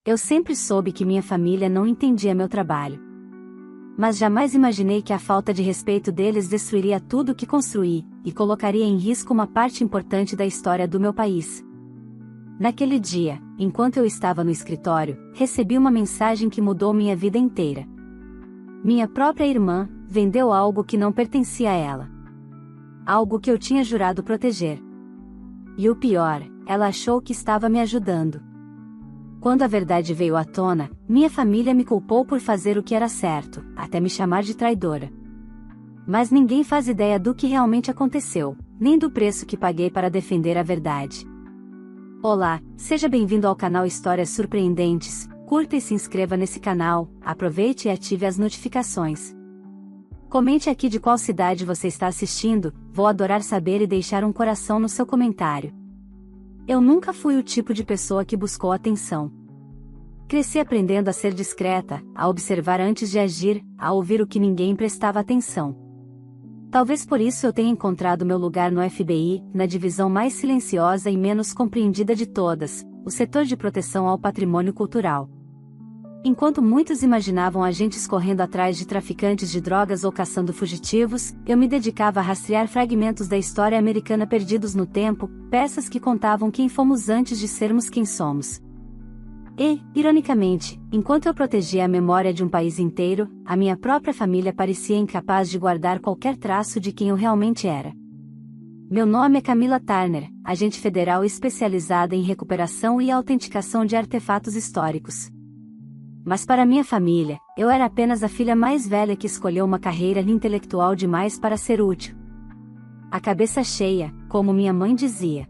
Eu sempre soube que minha família não entendia meu trabalho. Mas jamais imaginei que a falta de respeito deles destruiria tudo o que construí, e colocaria em risco uma parte importante da história do meu país. Naquele dia, enquanto eu estava no escritório, recebi uma mensagem que mudou minha vida inteira. Minha própria irmã vendeu algo que não pertencia a ela. Algo que eu tinha jurado proteger. E o pior, ela achou que estava me ajudando. Quando a verdade veio à tona, minha família me culpou por fazer o que era certo, até me chamar de traidora. Mas ninguém faz ideia do que realmente aconteceu, nem do preço que paguei para defender a verdade. Olá, seja bem-vindo ao canal Histórias Surpreendentes. Curta e se inscreva nesse canal, aproveite e ative as notificações. Comente aqui de qual cidade você está assistindo, vou adorar saber e deixar um coração no seu comentário. Eu nunca fui o tipo de pessoa que buscou atenção. Cresci aprendendo a ser discreta, a observar antes de agir, a ouvir o que ninguém prestava atenção. Talvez por isso eu tenha encontrado meu lugar no FBI, na divisão mais silenciosa e menos compreendida de todas, o setor de proteção ao patrimônio cultural. Enquanto muitos imaginavam agentes correndo atrás de traficantes de drogas ou caçando fugitivos, eu me dedicava a rastrear fragmentos da história americana perdidos no tempo, peças que contavam quem fomos antes de sermos quem somos. E, ironicamente, enquanto eu protegia a memória de um país inteiro, a minha própria família parecia incapaz de guardar qualquer traço de quem eu realmente era. Meu nome é Camila Turner, agente federal especializada em recuperação e autenticação de artefatos históricos. Mas para minha família, eu era apenas a filha mais velha que escolheu uma carreira intelectual demais para ser útil. A cabeça cheia, como minha mãe dizia.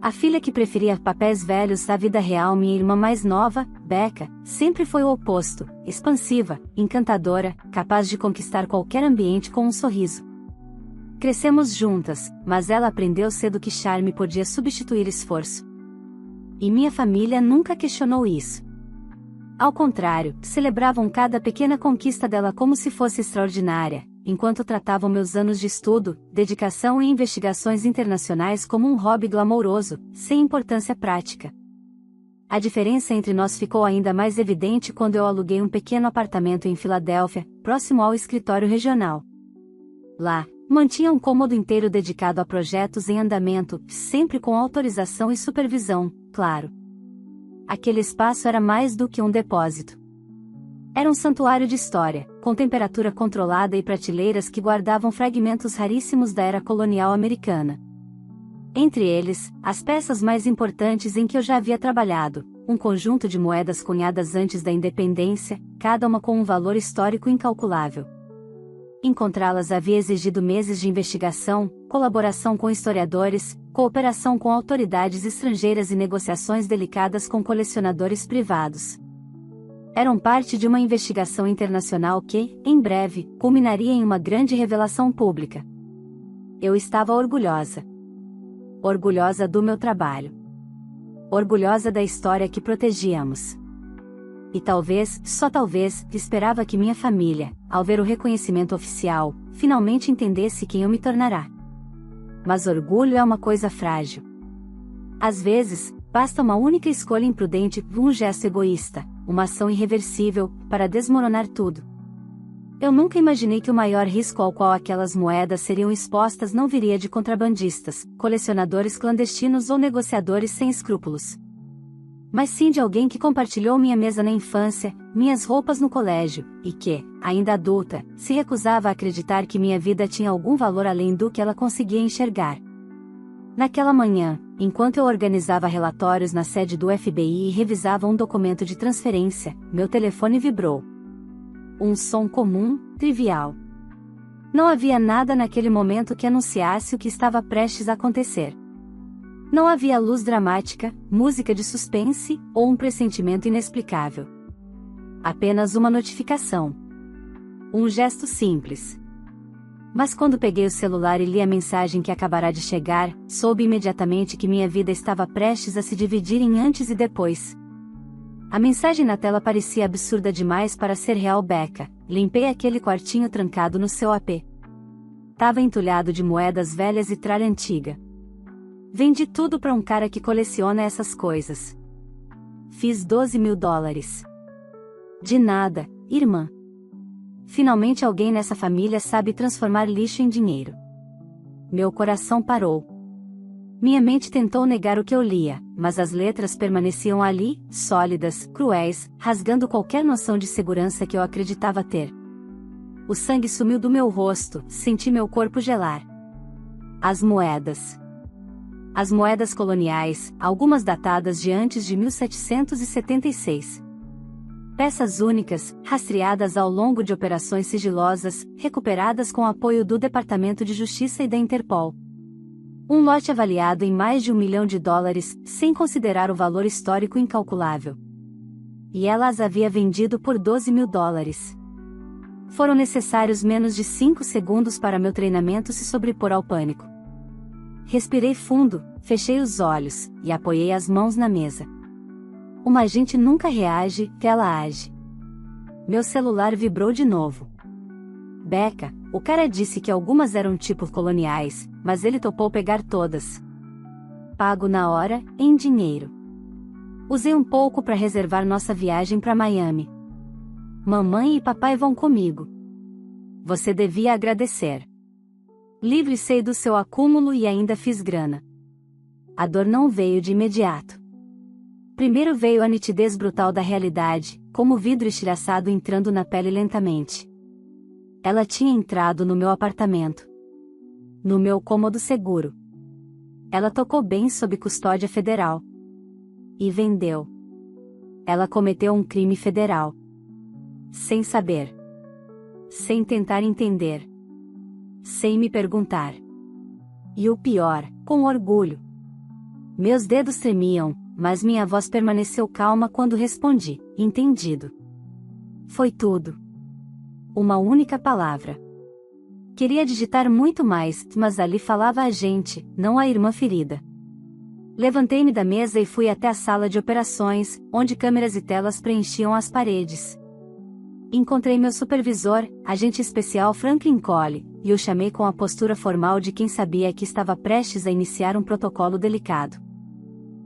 A filha que preferia papéis velhos à vida real. Minha irmã mais nova, Becca, sempre foi o oposto, expansiva, encantadora, capaz de conquistar qualquer ambiente com um sorriso. Crescemos juntas, mas ela aprendeu cedo que charme podia substituir esforço. E minha família nunca questionou isso. Ao contrário, celebravam cada pequena conquista dela como se fosse extraordinária, enquanto tratavam meus anos de estudo, dedicação e investigações internacionais como um hobby glamouroso, sem importância prática. A diferença entre nós ficou ainda mais evidente quando eu aluguei um pequeno apartamento em Filadélfia, próximo ao escritório regional. Lá, mantinha um cômodo inteiro dedicado a projetos em andamento, sempre com autorização e supervisão, claro. Aquele espaço era mais do que um depósito. Era um santuário de história, com temperatura controlada e prateleiras que guardavam fragmentos raríssimos da era colonial americana. Entre eles, as peças mais importantes em que eu já havia trabalhado, um conjunto de moedas cunhadas antes da independência, cada uma com um valor histórico incalculável. Encontrá-las havia exigido meses de investigação, colaboração com historiadores, cooperação com autoridades estrangeiras e negociações delicadas com colecionadores privados. Eram parte de uma investigação internacional que, em breve, culminaria em uma grande revelação pública. Eu estava orgulhosa. Orgulhosa do meu trabalho. Orgulhosa da história que protegíamos. E talvez, só talvez, esperava que minha família, ao ver o reconhecimento oficial, finalmente entendesse quem eu me tornará. Mas orgulho é uma coisa frágil. Às vezes, basta uma única escolha imprudente, um gesto egoísta, uma ação irreversível, para desmoronar tudo. Eu nunca imaginei que o maior risco ao qual aquelas moedas seriam expostas não viria de contrabandistas, colecionadores clandestinos ou negociadores sem escrúpulos. Mas sim de alguém que compartilhou minha mesa na infância, minhas roupas no colégio, e que, ainda adulta, se recusava a acreditar que minha vida tinha algum valor além do que ela conseguia enxergar. Naquela manhã, enquanto eu organizava relatórios na sede do FBI e revisava um documento de transferência, meu telefone vibrou. Um som comum, trivial. Não havia nada naquele momento que anunciasse o que estava prestes a acontecer. Não havia luz dramática, música de suspense, ou um pressentimento inexplicável. Apenas uma notificação. Um gesto simples. Mas quando peguei o celular e li a mensagem que acabará de chegar, soube imediatamente que minha vida estava prestes a se dividir em antes e depois. A mensagem na tela parecia absurda demais para ser real. Becca, limpei aquele quartinho trancado no seu AP. Tava entulhado de moedas velhas e tralha antiga. Vendi tudo para um cara que coleciona essas coisas. Fiz $12.000. De nada, irmã. Finalmente alguém nessa família sabe transformar lixo em dinheiro. Meu coração parou. Minha mente tentou negar o que eu lia, mas as letras permaneciam ali, sólidas, cruéis, rasgando qualquer noção de segurança que eu acreditava ter. O sangue sumiu do meu rosto, senti meu corpo gelar. As moedas. As moedas coloniais, algumas datadas de antes de 1776. Peças únicas, rastreadas ao longo de operações sigilosas, recuperadas com apoio do Departamento de Justiça e da Interpol. Um lote avaliado em mais de $1 milhão, sem considerar o valor histórico incalculável. E ela as havia vendido por $12.000. Foram necessários menos de 5 segundos para meu treinamento se sobrepor ao pânico. Respirei fundo, fechei os olhos, e apoiei as mãos na mesa. Uma agente nunca reage, ela age. Meu celular vibrou de novo. Becca, o cara disse que algumas eram tipo coloniais, mas ele topou pegar todas. Pago na hora, em dinheiro. Usei um pouco para reservar nossa viagem para Miami. Mamãe e papai vão comigo. Você devia agradecer. Livre-sei do seu acúmulo e ainda fiz grana. A dor não veio de imediato. Primeiro veio a nitidez brutal da realidade, como vidro estilhaçado entrando na pele lentamente. Ela tinha entrado no meu apartamento. No meu cômodo seguro. Ela tocou bem sob custódia federal. E vendeu. Ela cometeu um crime federal. Sem saber. Sem tentar entender. Sem me perguntar. E o pior, com orgulho. Meus dedos tremiam, mas minha voz permaneceu calma quando respondi, entendido. Foi tudo. Uma única palavra. Queria digitar muito mais, mas ali falava a gente, não a irmã ferida. Levantei-me da mesa e fui até a sala de operações, onde câmeras e telas preenchiam as paredes. Encontrei meu supervisor, agente especial Franklin Cole, e o chamei com a postura formal de quem sabia que estava prestes a iniciar um protocolo delicado.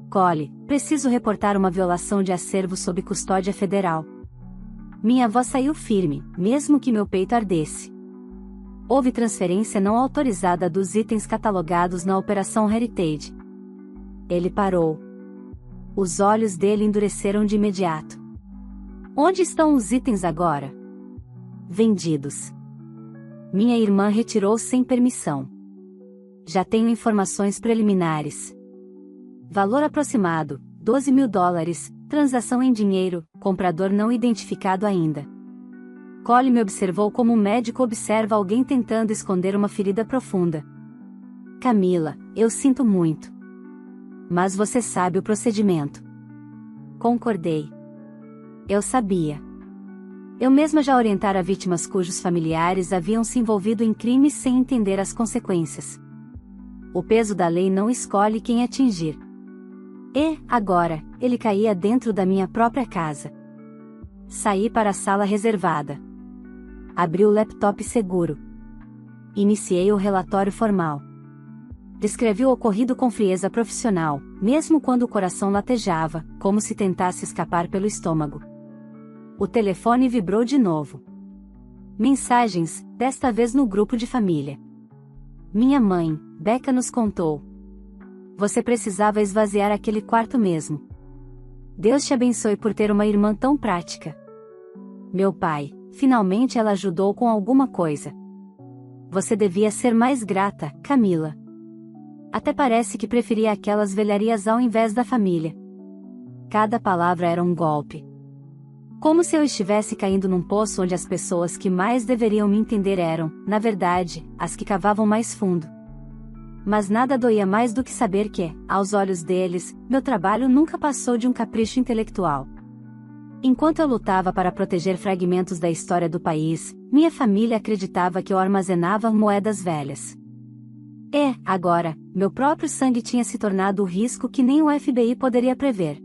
Cole, preciso reportar uma violação de acervo sob custódia federal. Minha voz saiu firme, mesmo que meu peito ardesse. Houve transferência não autorizada dos itens catalogados na Operação Heritage. Ele parou. Os olhos dele endureceram de imediato. Onde estão os itens agora? Vendidos. Minha irmã retirou sem permissão. Já tenho informações preliminares. Valor aproximado, $12.000, transação em dinheiro, comprador não identificado ainda. Cole me observou como um médico observa alguém tentando esconder uma ferida profunda. Camila, eu sinto muito. Mas você sabe o procedimento. Concordei. Eu sabia. Eu mesma já orientara vítimas cujos familiares haviam se envolvido em crimes sem entender as consequências. O peso da lei não escolhe quem atingir. E, agora, ele caía dentro da minha própria casa. Saí para a sala reservada. Abri o laptop seguro. Iniciei o relatório formal. Descrevi o ocorrido com frieza profissional, mesmo quando o coração latejava, como se tentasse escapar pelo estômago. O telefone vibrou de novo. Mensagens, desta vez no grupo de família. Minha mãe, Becca, nos contou. Você precisava esvaziar aquele quarto mesmo. Deus te abençoe por ter uma irmã tão prática. Meu pai, finalmente ela ajudou com alguma coisa. Você devia ser mais grata, Camila. Até parece que preferia aquelas velharias ao invés da família. Cada palavra era um golpe. Como se eu estivesse caindo num poço onde as pessoas que mais deveriam me entender eram, na verdade, as que cavavam mais fundo. Mas nada doía mais do que saber que, aos olhos deles, meu trabalho nunca passou de um capricho intelectual. Enquanto eu lutava para proteger fragmentos da história do país, minha família acreditava que eu armazenava moedas velhas. E, agora, meu próprio sangue tinha se tornado o risco que nem o FBI poderia prever.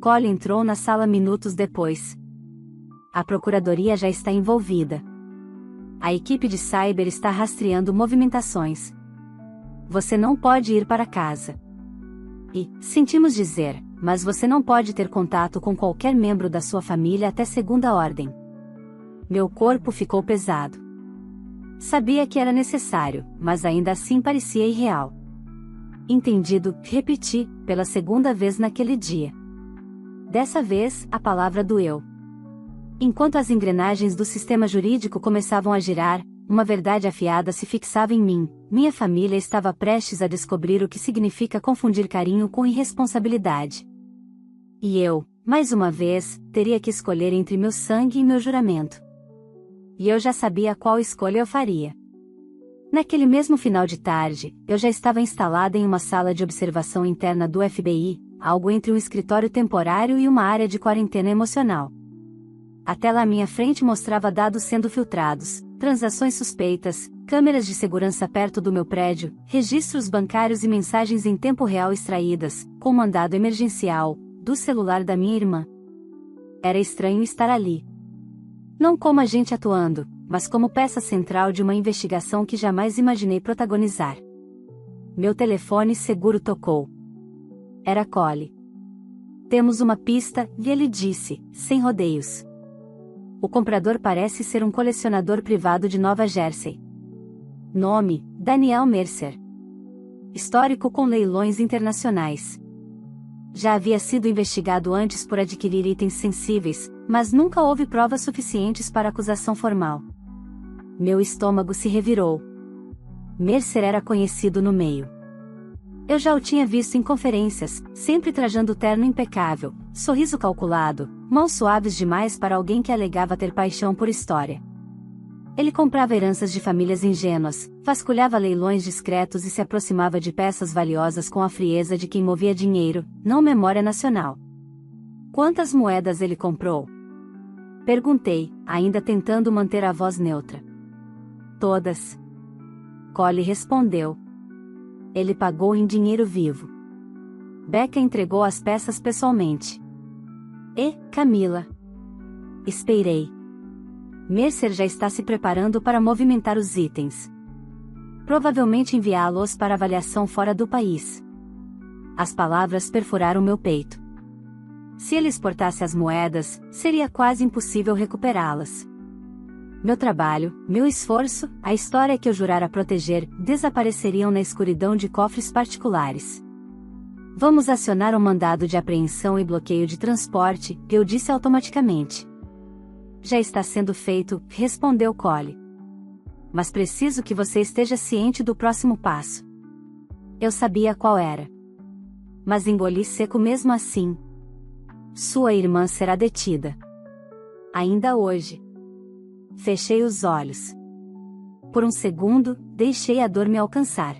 Cole entrou na sala minutos depois. A procuradoria já está envolvida. A equipe de cyber está rastreando movimentações. Você não pode ir para casa. E, sentimos dizer, mas você não pode ter contato com qualquer membro da sua família até segunda ordem. Meu corpo ficou pesado. Sabia que era necessário, mas ainda assim parecia irreal. Entendido, repeti, pela segunda vez naquele dia. Dessa vez, a palavra doeu. Enquanto as engrenagens do sistema jurídico começavam a girar, uma verdade afiada se fixava em mim: minha família estava prestes a descobrir o que significa confundir carinho com irresponsabilidade. E eu, mais uma vez, teria que escolher entre meu sangue e meu juramento. E eu já sabia qual escolha eu faria. Naquele mesmo final de tarde, eu já estava instalada em uma sala de observação interna do FBI, algo entre um escritório temporário e uma área de quarentena emocional. A tela à minha frente mostrava dados sendo filtrados, transações suspeitas, câmeras de segurança perto do meu prédio, registros bancários e mensagens em tempo real extraídas, com mandado emergencial, do celular da minha irmã. Era estranho estar ali. Não como agente atuando, mas como peça central de uma investigação que jamais imaginei protagonizar. Meu telefone seguro tocou. Era Cole. Temos uma pista, e ele disse, sem rodeios. O comprador parece ser um colecionador privado de Nova Jersey. Nome: Daniel Mercer. Histórico com leilões internacionais. Já havia sido investigado antes por adquirir itens sensíveis, mas nunca houve provas suficientes para acusação formal. Meu estômago se revirou. Mercer era conhecido no meio. Eu já o tinha visto em conferências, sempre trajando terno impecável, sorriso calculado, mãos suaves demais para alguém que alegava ter paixão por história. Ele comprava heranças de famílias ingênuas, vasculhava leilões discretos e se aproximava de peças valiosas com a frieza de quem movia dinheiro, não memória nacional. Quantas moedas ele comprou? Perguntei, ainda tentando manter a voz neutra. Todas. Cole respondeu. Ele pagou em dinheiro vivo. Becca entregou as peças pessoalmente. E, Camila? Esperei. Mercer já está se preparando para movimentar os itens. Provavelmente enviá-los para avaliação fora do país. As palavras perfuraram meu peito. Se ele exportasse as moedas, seria quase impossível recuperá-las. Meu trabalho, meu esforço, a história que eu jurara proteger, desapareceriam na escuridão de cofres particulares. Vamos acionar um mandado de apreensão e bloqueio de transporte, eu disse automaticamente. Já está sendo feito, respondeu Cole. Mas preciso que você esteja ciente do próximo passo. Eu sabia qual era. Mas engoli seco mesmo assim. Sua irmã será detida. Ainda hoje. Fechei os olhos. Por um segundo, deixei a dor me alcançar.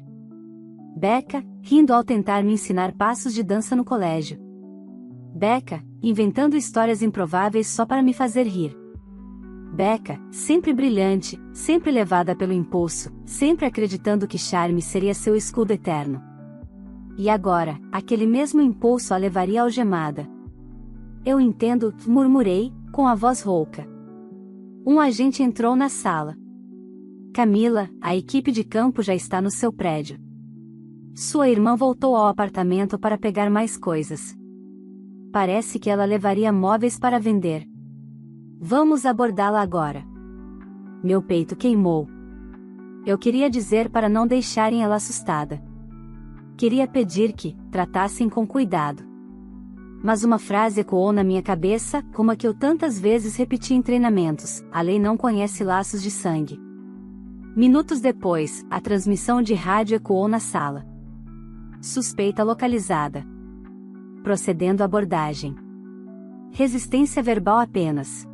Becca, rindo ao tentar me ensinar passos de dança no colégio. Becca, inventando histórias improváveis só para me fazer rir. Becca, sempre brilhante, sempre levada pelo impulso, sempre acreditando que charme seria seu escudo eterno. E agora, aquele mesmo impulso a levaria algemada. Eu entendo, murmurei, com a voz rouca. Um agente entrou na sala. Camila, a equipe de campo já está no seu prédio. Sua irmã voltou ao apartamento para pegar mais coisas. Parece que ela levaria móveis para vender. Vamos abordá-la agora. Meu peito queimou. Eu queria dizer para não deixarem ela assustada. Queria pedir que tratassem com cuidado. Mas uma frase ecoou na minha cabeça, como a que eu tantas vezes repeti em treinamentos: a lei não conhece laços de sangue. Minutos depois, a transmissão de rádio ecoou na sala. Suspeita localizada. Procedendo à abordagem. Resistência verbal apenas.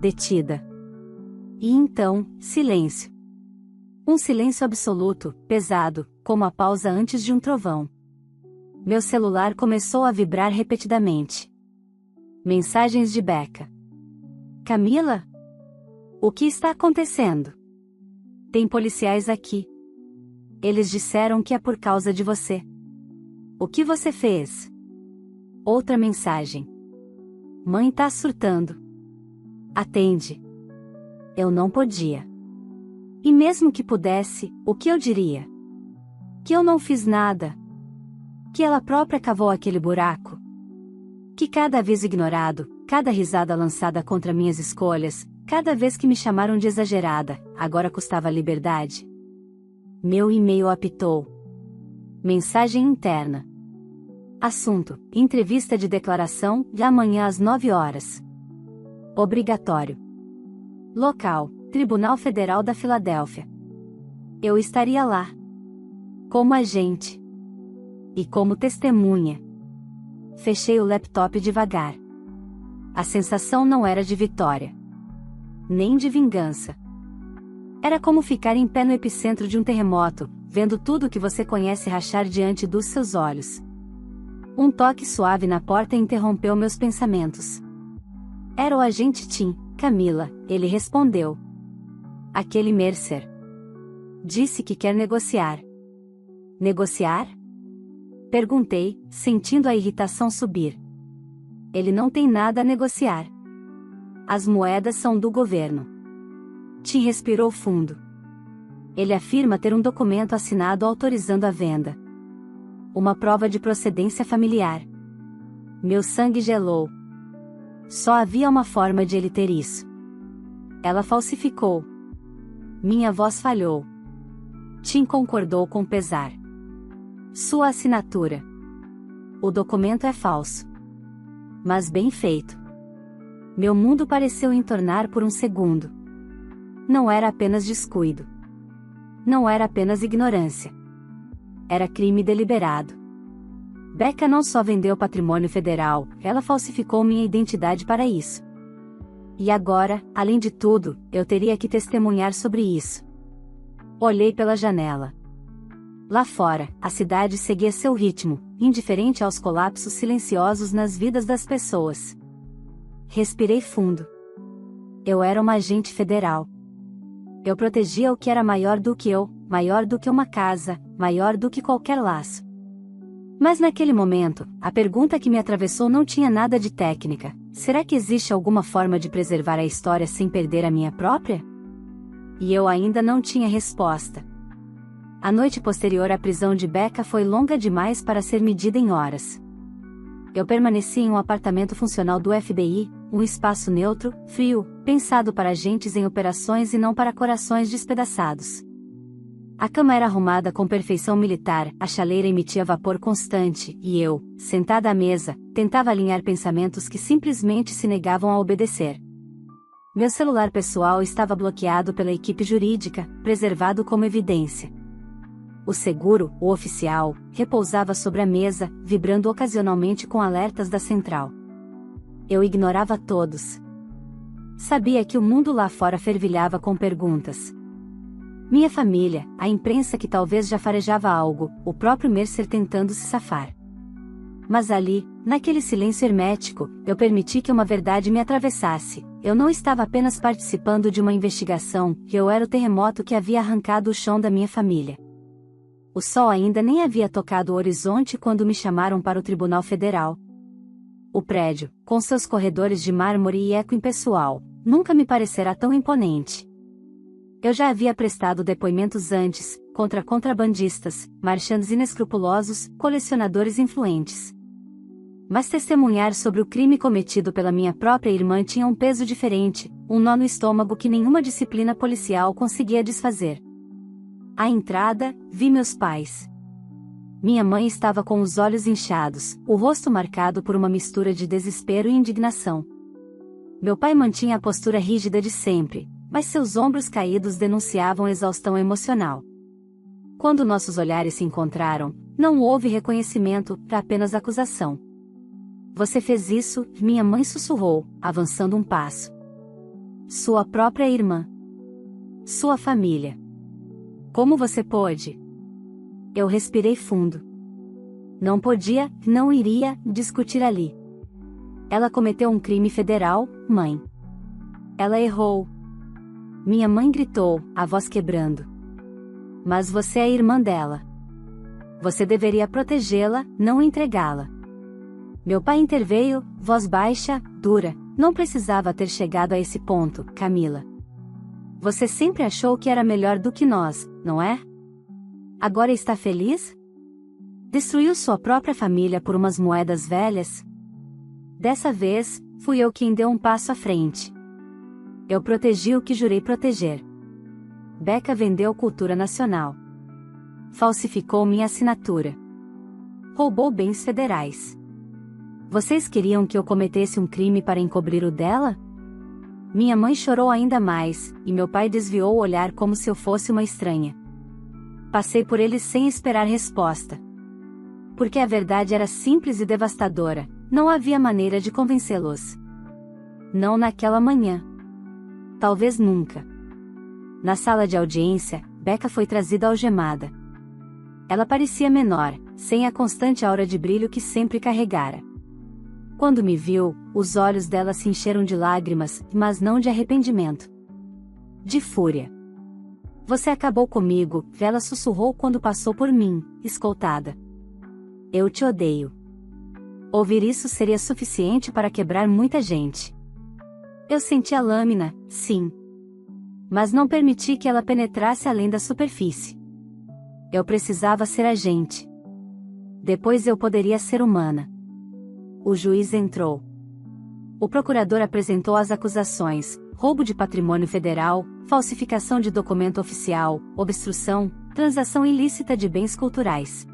Detida. E então, silêncio. Um silêncio absoluto, pesado, como a pausa antes de um trovão. Meu celular começou a vibrar repetidamente. Mensagens de Becca. Camila? O que está acontecendo? Tem policiais aqui. Eles disseram que é por causa de você. O que você fez? Outra mensagem. Mãe tá surtando. Atende. Eu não podia. E mesmo que pudesse, o que eu diria? Que eu não fiz nada. Que ela própria cavou aquele buraco. Que cada aviso ignorado, cada risada lançada contra minhas escolhas, cada vez que me chamaram de exagerada, agora custava a liberdade? Meu e-mail apitou. Mensagem interna. Assunto: entrevista de declaração, de amanhã às 9 horas. Obrigatório. Local: Tribunal Federal da Filadélfia. Eu estaria lá. Como agente. E como testemunha. Fechei o laptop devagar. A sensação não era de vitória. Nem de vingança. Era como ficar em pé no epicentro de um terremoto, vendo tudo o que você conhece rachar diante dos seus olhos. Um toque suave na porta interrompeu meus pensamentos. Era o agente Tim. Camila, ele respondeu. Aquele Mercer. Disse que quer negociar. Negociar? Perguntei, sentindo a irritação subir. Ele não tem nada a negociar. As moedas são do governo. Tim respirou fundo. Ele afirma ter um documento assinado autorizando a venda. Uma prova de procedência familiar. Meu sangue gelou. Só havia uma forma de ele ter isso. Ela falsificou. Minha voz falhou. Tim concordou com pesar. Sua assinatura. O documento é falso. Mas bem feito. Meu mundo pareceu entornar por um segundo. Não era apenas descuido. Não era apenas ignorância. Era crime deliberado. Becca não só vendeu patrimônio federal, ela falsificou minha identidade para isso. E agora, além de tudo, eu teria que testemunhar sobre isso. Olhei pela janela. Lá fora, a cidade seguia seu ritmo, indiferente aos colapsos silenciosos nas vidas das pessoas. Respirei fundo. Eu era uma agente federal. Eu protegia o que era maior do que eu, maior do que uma casa, maior do que qualquer laço. Mas naquele momento, a pergunta que me atravessou não tinha nada de técnica: será que existe alguma forma de preservar a história sem perder a minha própria? E eu ainda não tinha resposta. A noite posterior à prisão de Becca foi longa demais para ser medida em horas. Eu permaneci em um apartamento funcional do FBI, um espaço neutro, frio, pensado para agentes em operações e não para corações despedaçados. A cama era arrumada com perfeição militar, a chaleira emitia vapor constante, e eu, sentada à mesa, tentava alinhar pensamentos que simplesmente se negavam a obedecer. Meu celular pessoal estava bloqueado pela equipe jurídica, preservado como evidência. O seguro, o oficial, repousava sobre a mesa, vibrando ocasionalmente com alertas da central. Eu ignorava todos. Sabia que o mundo lá fora fervilhava com perguntas. Minha família, a imprensa que talvez já farejava algo, o próprio Mercer tentando se safar. Mas ali, naquele silêncio hermético, eu permiti que uma verdade me atravessasse. Eu não estava apenas participando de uma investigação, eu era o terremoto que havia arrancado o chão da minha família. O sol ainda nem havia tocado o horizonte quando me chamaram para o Tribunal Federal. O prédio, com seus corredores de mármore e eco impessoal, nunca me parecerá tão imponente. Eu já havia prestado depoimentos antes, contra contrabandistas, marchandos inescrupulosos, colecionadores influentes. Mas testemunhar sobre o crime cometido pela minha própria irmã tinha um peso diferente, um nó no estômago que nenhuma disciplina policial conseguia desfazer. À entrada, vi meus pais. Minha mãe estava com os olhos inchados, o rosto marcado por uma mistura de desespero e indignação. Meu pai mantinha a postura rígida de sempre, mas seus ombros caídos denunciavam exaustão emocional. Quando nossos olhares se encontraram, não houve reconhecimento, apenas acusação. Você fez isso, minha mãe sussurrou, avançando um passo. Sua própria irmã. Sua família. Como você pôde? Eu respirei fundo. Não podia, não iria, discutir ali. Ela cometeu um crime federal, mãe. Ela errou. Minha mãe gritou, a voz quebrando. Mas você é irmã dela. Você deveria protegê-la, não entregá-la. Meu pai interveio, voz baixa, dura. Não precisava ter chegado a esse ponto, Camila. Você sempre achou que era melhor do que nós, não é? Agora está feliz? Destruiu sua própria família por umas moedas velhas? Dessa vez, fui eu quem deu um passo à frente. Eu protegi o que jurei proteger. Becca vendeu cultura nacional. Falsificou minha assinatura. Roubou bens federais. Vocês queriam que eu cometesse um crime para encobrir o dela? Minha mãe chorou ainda mais, e meu pai desviou o olhar como se eu fosse uma estranha. Passei por eles sem esperar resposta. Porque a verdade era simples e devastadora, não havia maneira de convencê-los. Não naquela manhã. Talvez nunca. Na sala de audiência, Becca foi trazida algemada. Ela parecia menor, sem a constante aura de brilho que sempre carregara. Quando me viu, os olhos dela se encheram de lágrimas, mas não de arrependimento. De fúria. Você acabou comigo, ela sussurrou quando passou por mim, escoltada. Eu te odeio. Ouvir isso seria suficiente para quebrar muita gente. Eu senti a lâmina, sim. Mas não permiti que ela penetrasse além da superfície. Eu precisava ser agente. Depois eu poderia ser humana. O juiz entrou. O procurador apresentou as acusações: roubo de patrimônio federal, falsificação de documento oficial, obstrução, transação ilícita de bens culturais.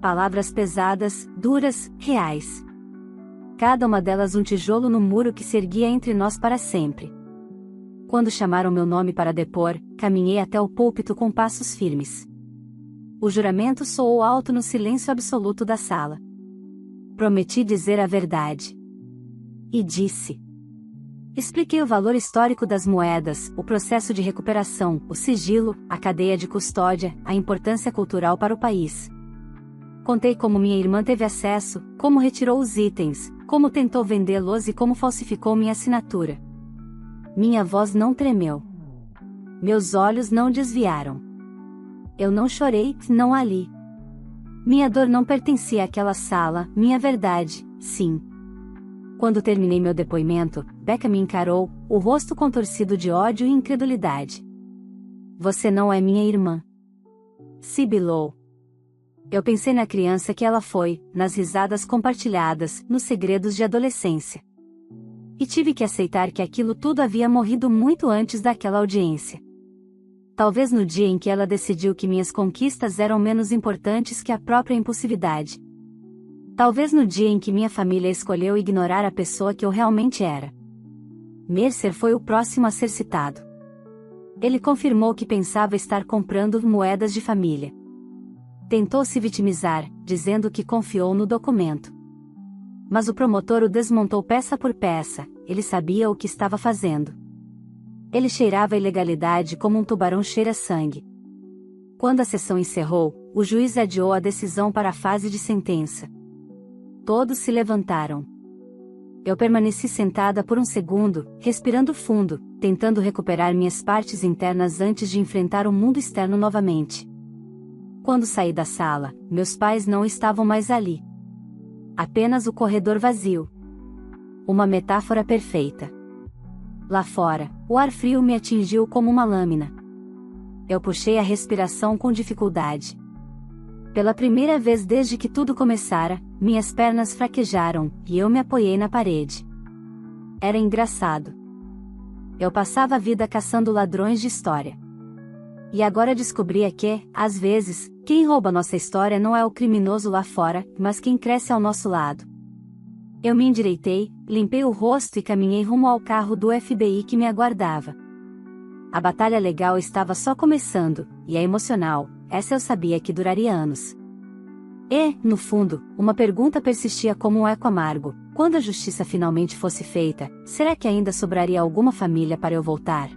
Palavras pesadas, duras, reais. Cada uma delas um tijolo no muro que se erguia entre nós para sempre. Quando chamaram meu nome para depor, caminhei até o púlpito com passos firmes. O juramento soou alto no silêncio absoluto da sala. Prometi dizer a verdade. E disse. Expliquei o valor histórico das moedas, o processo de recuperação, o sigilo, a cadeia de custódia, a importância cultural para o país. Contei como minha irmã teve acesso, como retirou os itens, como tentou vendê-los e como falsificou minha assinatura. Minha voz não tremeu. Meus olhos não desviaram. Eu não chorei, não ali. Minha dor não pertencia àquela sala, minha verdade, sim. Quando terminei meu depoimento, Becca me encarou, o rosto contorcido de ódio e incredulidade. Você não é minha irmã. Sibilou. Eu pensei na criança que ela foi, nas risadas compartilhadas, nos segredos de adolescência. E tive que aceitar que aquilo tudo havia morrido muito antes daquela audiência. Talvez no dia em que ela decidiu que minhas conquistas eram menos importantes que a própria impulsividade. Talvez no dia em que minha família escolheu ignorar a pessoa que eu realmente era. Mercer foi o próximo a ser citado. Ele confirmou que pensava estar comprando moedas de família. Tentou se vitimizar, dizendo que confiou no documento. Mas o promotor o desmontou peça por peça, ele sabia o que estava fazendo. Ele cheirava a ilegalidade como um tubarão cheira sangue. Quando a sessão encerrou, o juiz adiou a decisão para a fase de sentença. Todos se levantaram. Eu permaneci sentada por um segundo, respirando fundo, tentando recuperar minhas partes internas antes de enfrentar o mundo externo novamente. Quando saí da sala, meus pais não estavam mais ali. Apenas o corredor vazio. Uma metáfora perfeita. Lá fora, o ar frio me atingiu como uma lâmina. Eu puxei a respiração com dificuldade. Pela primeira vez desde que tudo começara, minhas pernas fraquejaram, e eu me apoiei na parede. Era engraçado. Eu passava a vida caçando ladrões de história. E agora descobria que, às vezes, quem rouba nossa história não é o criminoso lá fora, mas quem cresce ao nosso lado. Eu me endireitei, limpei o rosto e caminhei rumo ao carro do FBI que me aguardava. A batalha legal estava só começando, e a emocional, essa eu sabia que duraria anos. E, no fundo, uma pergunta persistia como um eco amargo: quando a justiça finalmente fosse feita, será que ainda sobraria alguma família para eu voltar?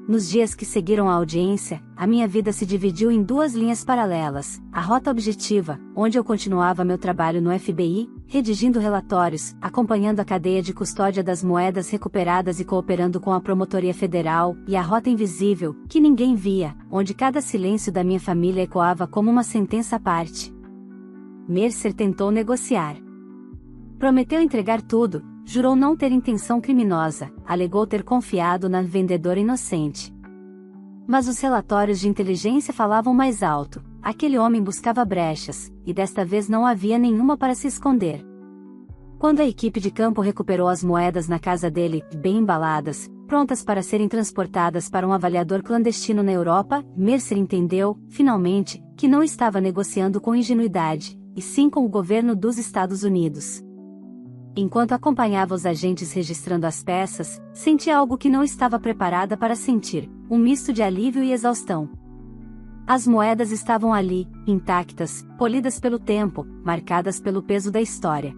Nos dias que seguiram a audiência, a minha vida se dividiu em duas linhas paralelas: a rota objetiva, onde eu continuava meu trabalho no FBI, redigindo relatórios, acompanhando a cadeia de custódia das moedas recuperadas e cooperando com a Promotoria Federal, e a rota invisível, que ninguém via, onde cada silêncio da minha família ecoava como uma sentença à parte. Mercer tentou negociar. Prometeu entregar tudo, jurou não ter intenção criminosa, alegou ter confiado na vendedora inocente. Mas os relatórios de inteligência falavam mais alto: aquele homem buscava brechas, e desta vez não havia nenhuma para se esconder. Quando a equipe de campo recuperou as moedas na casa dele, bem embaladas, prontas para serem transportadas para um avaliador clandestino na Europa, Mercer entendeu, finalmente, que não estava negociando com ingenuidade, e sim com o governo dos Estados Unidos. Enquanto acompanhava os agentes registrando as peças, senti algo que não estava preparada para sentir, um misto de alívio e exaustão. As moedas estavam ali, intactas, polidas pelo tempo, marcadas pelo peso da história.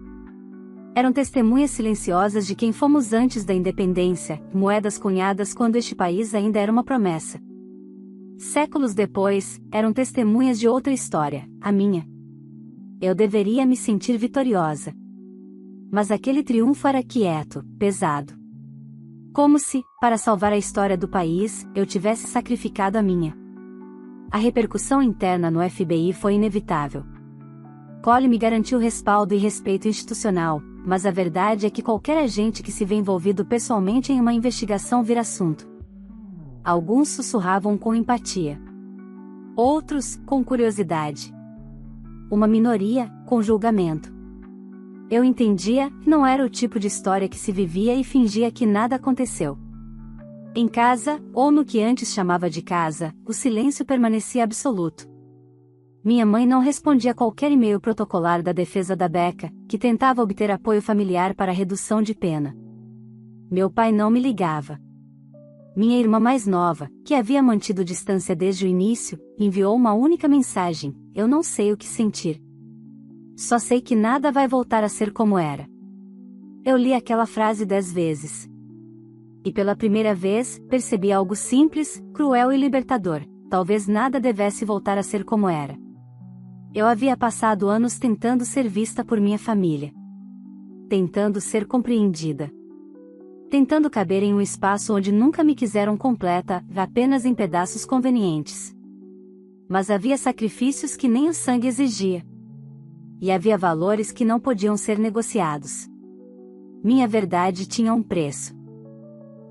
Eram testemunhas silenciosas de quem fomos antes da independência, moedas cunhadas quando este país ainda era uma promessa. Séculos depois, eram testemunhas de outra história, a minha. Eu deveria me sentir vitoriosa. Mas aquele triunfo era quieto, pesado. Como se, para salvar a história do país, eu tivesse sacrificado a minha. A repercussão interna no FBI foi inevitável. Cole me garantiu respaldo e respeito institucional, mas a verdade é que qualquer agente que se vê envolvido pessoalmente em uma investigação vira assunto. Alguns sussurravam com empatia. Outros, com curiosidade. Uma minoria, com julgamento. Eu entendia, não era o tipo de história que se vivia e fingia que nada aconteceu. Em casa, ou no que antes chamava de casa, o silêncio permanecia absoluto. Minha mãe não respondia a qualquer e-mail protocolar da defesa da Becca, que tentava obter apoio familiar para a redução de pena. Meu pai não me ligava. Minha irmã mais nova, que havia mantido distância desde o início, enviou uma única mensagem: eu não sei o que sentir. Só sei que nada vai voltar a ser como era. Eu li aquela frase 10 vezes. E pela primeira vez, percebi algo simples, cruel e libertador: talvez nada devesse voltar a ser como era. Eu havia passado anos tentando ser vista por minha família. Tentando ser compreendida. Tentando caber em um espaço onde nunca me quiseram completa, apenas em pedaços convenientes. Mas havia sacrifícios que nem o sangue exigia. E havia valores que não podiam ser negociados. Minha verdade tinha um preço.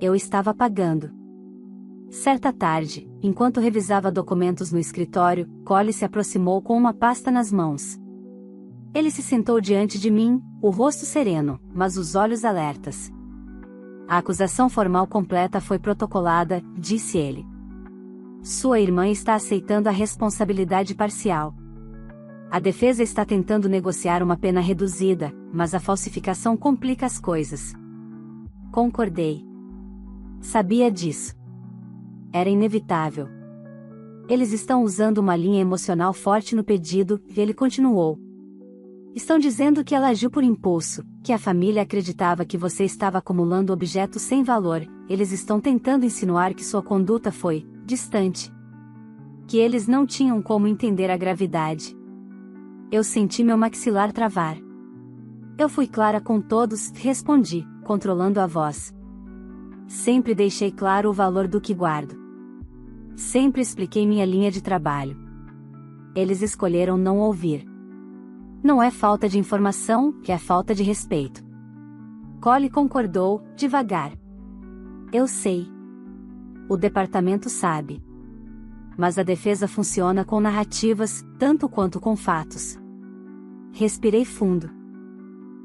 Eu estava pagando. Certa tarde, enquanto revisava documentos no escritório, Cole se aproximou com uma pasta nas mãos. Ele se sentou diante de mim, o rosto sereno, mas os olhos alertas. A acusação formal completa foi protocolada, disse ele. Sua irmã está aceitando a responsabilidade parcial. A defesa está tentando negociar uma pena reduzida, mas a falsificação complica as coisas. Concordei. Sabia disso. Era inevitável. Eles estão usando uma linha emocional forte no pedido, e ele continuou. Estão dizendo que ela agiu por impulso, que a família acreditava que você estava acumulando objetos sem valor, eles estão tentando insinuar que sua conduta foi distante. Que eles não tinham como entender a gravidade. Eu senti meu maxilar travar. Eu fui clara com todos, respondi, controlando a voz. Sempre deixei claro o valor do que guardo. Sempre expliquei minha linha de trabalho. Eles escolheram não ouvir. Não é falta de informação, é falta de respeito. Cole concordou, devagar. Eu sei. O departamento sabe. Mas a defesa funciona com narrativas, tanto quanto com fatos. Respirei fundo.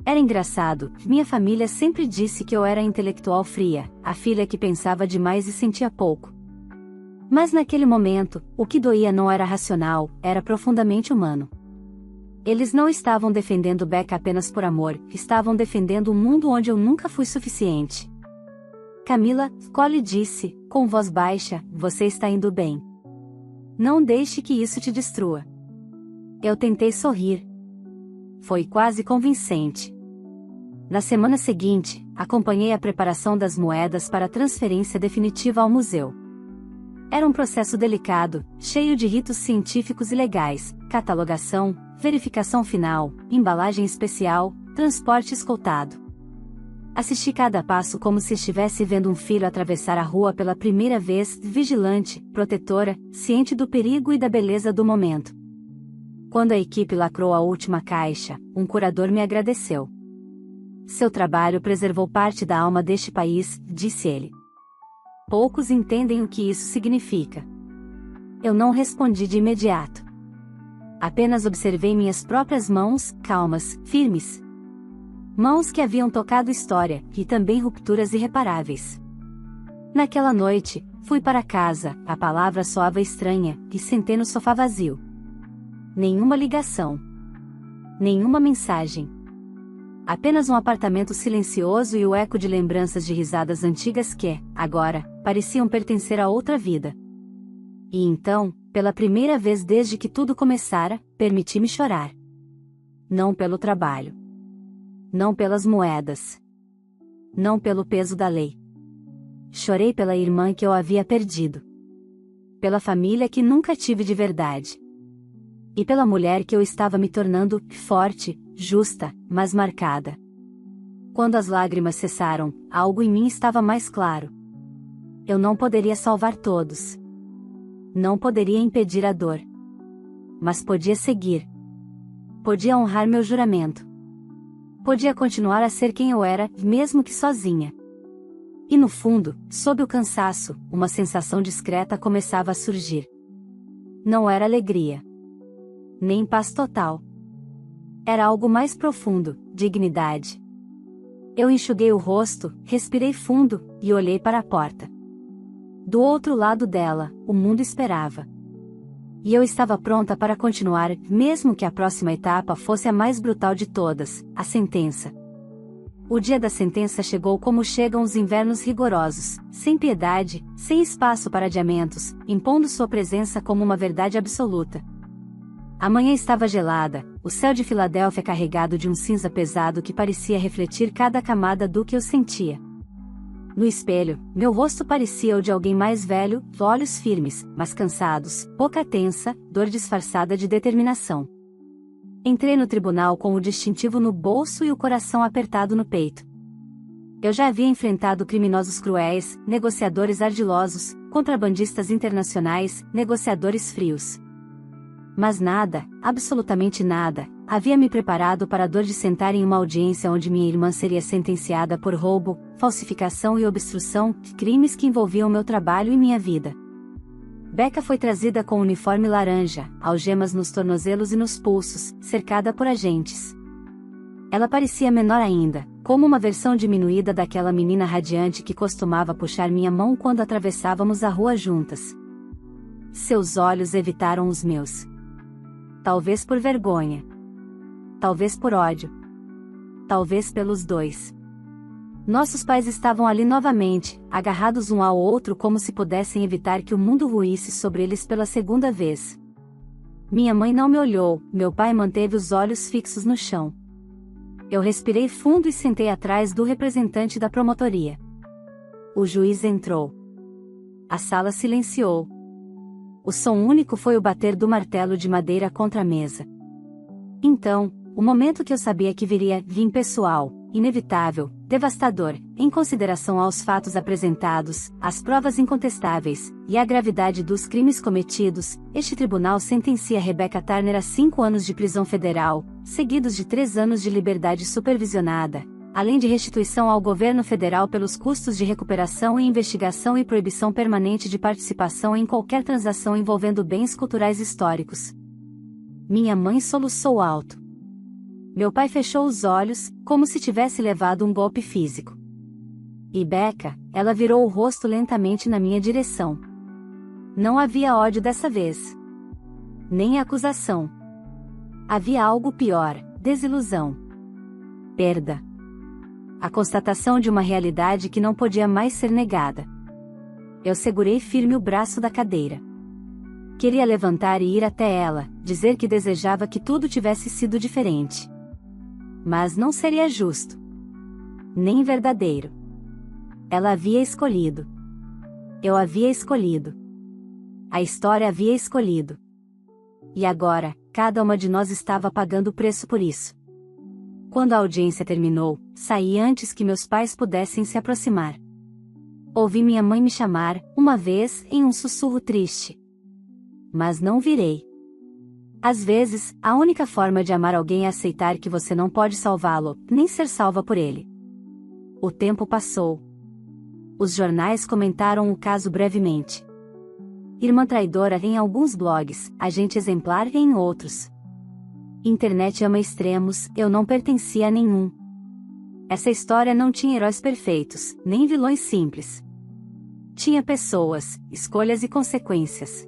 Era engraçado, minha família sempre disse que eu era a intelectual fria, a filha que pensava demais e sentia pouco. Mas naquele momento, o que doía não era racional, era profundamente humano. Eles não estavam defendendo Becca apenas por amor, estavam defendendo um mundo onde eu nunca fui suficiente. Camila, Cole disse, com voz baixa, você está indo bem. Não deixe que isso te destrua. Eu tentei sorrir. Foi quase convincente. Na semana seguinte, acompanhei a preparação das moedas para a transferência definitiva ao museu. Era um processo delicado, cheio de ritos científicos e legais, catalogação, verificação final, embalagem especial, transporte escoltado. Assisti cada passo como se estivesse vendo um filho atravessar a rua pela primeira vez, vigilante, protetora, ciente do perigo e da beleza do momento. Quando a equipe lacrou a última caixa, um curador me agradeceu. Seu trabalho preservou parte da alma deste país, disse ele. Poucos entendem o que isso significa. Eu não respondi de imediato. Apenas observei minhas próprias mãos, calmas, firmes. Mãos que haviam tocado história, e também rupturas irreparáveis. Naquela noite, fui para casa, a palavra soava estranha, e sentei no sofá vazio. Nenhuma ligação. Nenhuma mensagem. Apenas um apartamento silencioso e o eco de lembranças de risadas antigas que, agora, pareciam pertencer a outra vida. E então, pela primeira vez desde que tudo começara, permiti-me chorar. Não pelo trabalho. Não pelas moedas. Não pelo peso da lei. Chorei pela irmã que eu havia perdido. Pela família que nunca tive de verdade. E pela mulher que eu estava me tornando, forte, justa, mas marcada. Quando as lágrimas cessaram, algo em mim estava mais claro. Eu não poderia salvar todos. Não poderia impedir a dor. Mas podia seguir. Podia honrar meu juramento. Podia continuar a ser quem eu era, mesmo que sozinha. E no fundo, sob o cansaço, uma sensação discreta começava a surgir. Não era alegria. Nem paz total. Era algo mais profundo, dignidade. Eu enxuguei o rosto, respirei fundo, e olhei para a porta. Do outro lado dela, o mundo esperava. E eu estava pronta para continuar, mesmo que a próxima etapa fosse a mais brutal de todas, a sentença. O dia da sentença chegou como chegam os invernos rigorosos, sem piedade, sem espaço para adiamentos, impondo sua presença como uma verdade absoluta. A manhã estava gelada, o céu de Filadélfia carregado de um cinza pesado que parecia refletir cada camada do que eu sentia. No espelho, meu rosto parecia o de alguém mais velho, olhos firmes, mas cansados, boca tensa, dor disfarçada de determinação. Entrei no tribunal com o distintivo no bolso e o coração apertado no peito. Eu já havia enfrentado criminosos cruéis, negociadores ardilosos, contrabandistas internacionais, negociadores frios. Mas nada, absolutamente nada, havia me preparado para a dor de sentar em uma audiência onde minha irmã seria sentenciada por roubo, falsificação e obstrução, crimes que envolviam meu trabalho e minha vida. Becca foi trazida com um uniforme laranja, algemas nos tornozelos e nos pulsos, cercada por agentes. Ela parecia menor ainda, como uma versão diminuída daquela menina radiante que costumava puxar minha mão quando atravessávamos a rua juntas. Seus olhos evitaram os meus. Talvez por vergonha. Talvez por ódio. Talvez pelos dois. Nossos pais estavam ali novamente, agarrados um ao outro como se pudessem evitar que o mundo ruísse sobre eles pela segunda vez. Minha mãe não me olhou, meu pai manteve os olhos fixos no chão. Eu respirei fundo e sentei atrás do representante da promotoria. O juiz entrou. A sala silenciou. O som único foi o bater do martelo de madeira contra a mesa. Então, o momento que eu sabia que viria, impessoal, inevitável, devastador, em consideração aos fatos apresentados, às provas incontestáveis, e à gravidade dos crimes cometidos, este tribunal sentencia Rebecca Turner a 5 anos de prisão federal, seguidos de 3 anos de liberdade supervisionada, além de restituição ao governo federal pelos custos de recuperação e investigação e proibição permanente de participação em qualquer transação envolvendo bens culturais históricos. Minha mãe soluçou alto. Meu pai fechou os olhos, como se tivesse levado um golpe físico. E Becca, ela virou o rosto lentamente na minha direção. Não havia ódio dessa vez. Nem acusação. Havia algo pior, desilusão. Perda. A constatação de uma realidade que não podia mais ser negada. Eu segurei firme o braço da cadeira. Queria levantar e ir até ela, dizer que desejava que tudo tivesse sido diferente. Mas não seria justo. Nem verdadeiro. Ela havia escolhido. Eu havia escolhido. A história havia escolhido. E agora, cada uma de nós estava pagando o preço por isso. Quando a audiência terminou, saí antes que meus pais pudessem se aproximar. Ouvi minha mãe me chamar, uma vez, em um sussurro triste. Mas não virei. Às vezes, a única forma de amar alguém é aceitar que você não pode salvá-lo, nem ser salva por ele. O tempo passou. Os jornais comentaram o caso brevemente. Irmã traidora em alguns blogs, agente exemplar em outros. Internet ama extremos, eu não pertencia a nenhum. Essa história não tinha heróis perfeitos, nem vilões simples. Tinha pessoas, escolhas e consequências.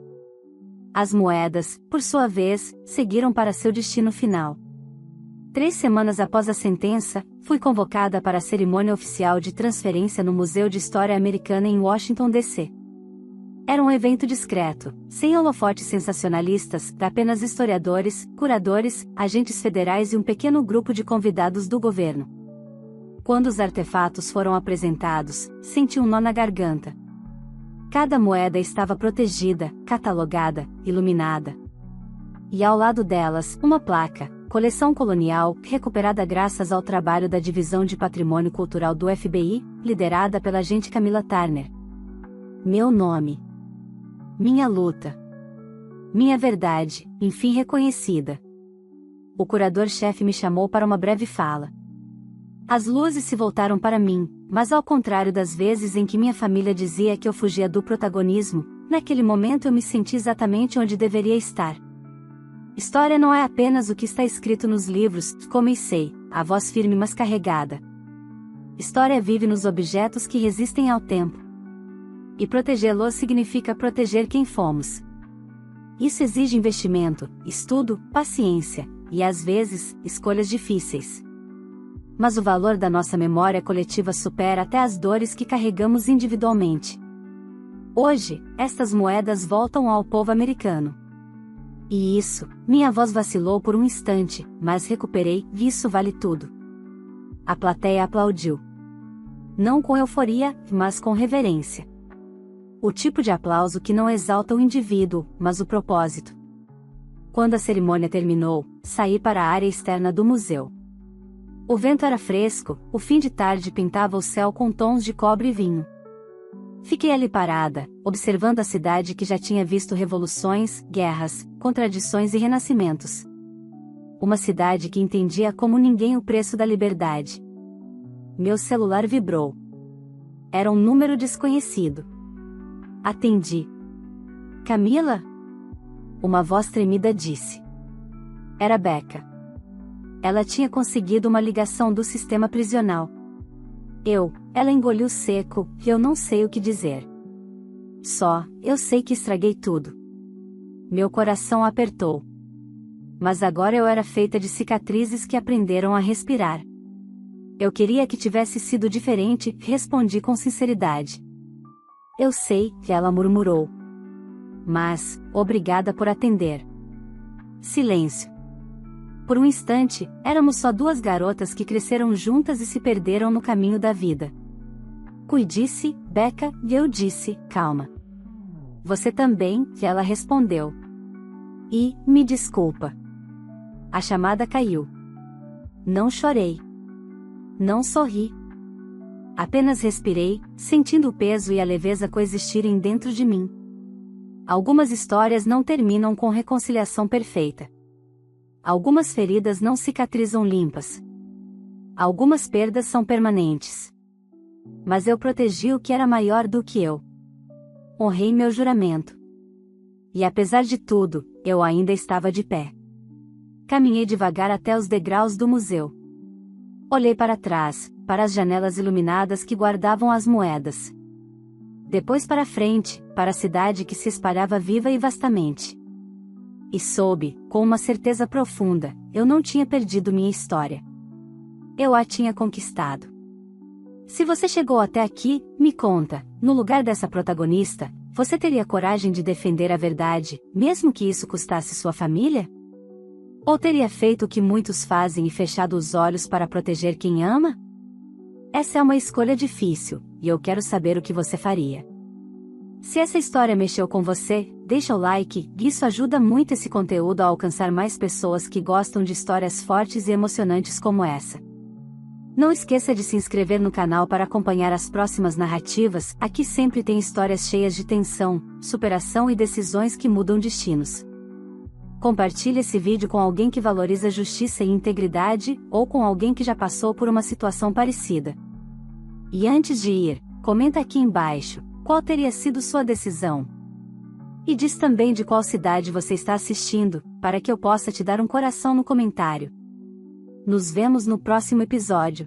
As moedas, por sua vez, seguiram para seu destino final. 3 semanas após a sentença, fui convocada para a cerimônia oficial de transferência no Museu de História Americana em Washington, D.C. Era um evento discreto, sem holofotes sensacionalistas, apenas historiadores, curadores, agentes federais e um pequeno grupo de convidados do governo. Quando os artefatos foram apresentados, senti um nó na garganta. Cada moeda estava protegida, catalogada, iluminada. E ao lado delas, uma placa, Coleção Colonial, recuperada graças ao trabalho da Divisão de Patrimônio Cultural do FBI, liderada pela agente Camila Turner. Meu nome. Minha luta. Minha verdade, enfim reconhecida. O curador-chefe me chamou para uma breve fala. As luzes se voltaram para mim, mas ao contrário das vezes em que minha família dizia que eu fugia do protagonismo, naquele momento eu me senti exatamente onde deveria estar. História não é apenas o que está escrito nos livros, como sei, a voz firme mas carregada. História vive nos objetos que resistem ao tempo. E protegê-los significa proteger quem fomos. Isso exige investimento, estudo, paciência, e às vezes, escolhas difíceis. Mas o valor da nossa memória coletiva supera até as dores que carregamos individualmente. Hoje, estas moedas voltam ao povo americano. E isso, minha voz vacilou por um instante, mas recuperei, e isso vale tudo. A plateia aplaudiu. Não com euforia, mas com reverência. O tipo de aplauso que não exalta o indivíduo, mas o propósito. Quando a cerimônia terminou, saí para a área externa do museu. O vento era fresco, o fim de tarde pintava o céu com tons de cobre e vinho. Fiquei ali parada, observando a cidade que já tinha visto revoluções, guerras, contradições e renascimentos. Uma cidade que entendia como ninguém o preço da liberdade. Meu celular vibrou. Era um número desconhecido. Atendi. Camila? Uma voz tremida disse. Era Becca. Ela tinha conseguido uma ligação do sistema prisional. Ela engoliu seco, e eu não sei o que dizer. Eu sei que estraguei tudo. Meu coração apertou. Mas agora eu era feita de cicatrizes que aprenderam a respirar. Eu queria que tivesse sido diferente, respondi com sinceridade. Eu sei, ela murmurou. Mas, obrigada por atender. Silêncio. Por um instante, éramos só 2 garotas que cresceram juntas e se perderam no caminho da vida. Disse, Becca, e eu disse, calma. Você também, e ela respondeu. E, me desculpa. A chamada caiu. Não chorei. Não sorri. Apenas respirei, sentindo o peso e a leveza coexistirem dentro de mim. Algumas histórias não terminam com reconciliação perfeita. Algumas feridas não cicatrizam limpas. Algumas perdas são permanentes. Mas eu protegi o que era maior do que eu. Honrei meu juramento. E apesar de tudo, eu ainda estava de pé. Caminhei devagar até os degraus do museu. Olhei para trás, para as janelas iluminadas que guardavam as moedas. Depois para frente, para a cidade que se espalhava viva e vastamente. E soube, com uma certeza profunda, eu não tinha perdido minha história. Eu a tinha conquistado. Se você chegou até aqui, me conta, no lugar dessa protagonista, você teria coragem de defender a verdade, mesmo que isso custasse sua família? Ou teria feito o que muitos fazem e fechado os olhos para proteger quem ama? Essa é uma escolha difícil, e eu quero saber o que você faria. Se essa história mexeu com você, deixa o like, isso ajuda muito esse conteúdo a alcançar mais pessoas que gostam de histórias fortes e emocionantes como essa. Não esqueça de se inscrever no canal para acompanhar as próximas narrativas, aqui sempre tem histórias cheias de tensão, superação e decisões que mudam destinos. Compartilhe esse vídeo com alguém que valoriza justiça e integridade, ou com alguém que já passou por uma situação parecida. E antes de ir, comenta aqui embaixo, qual teria sido sua decisão? E diz também de qual cidade você está assistindo, para que eu possa te dar um coração no comentário. Nos vemos no próximo episódio.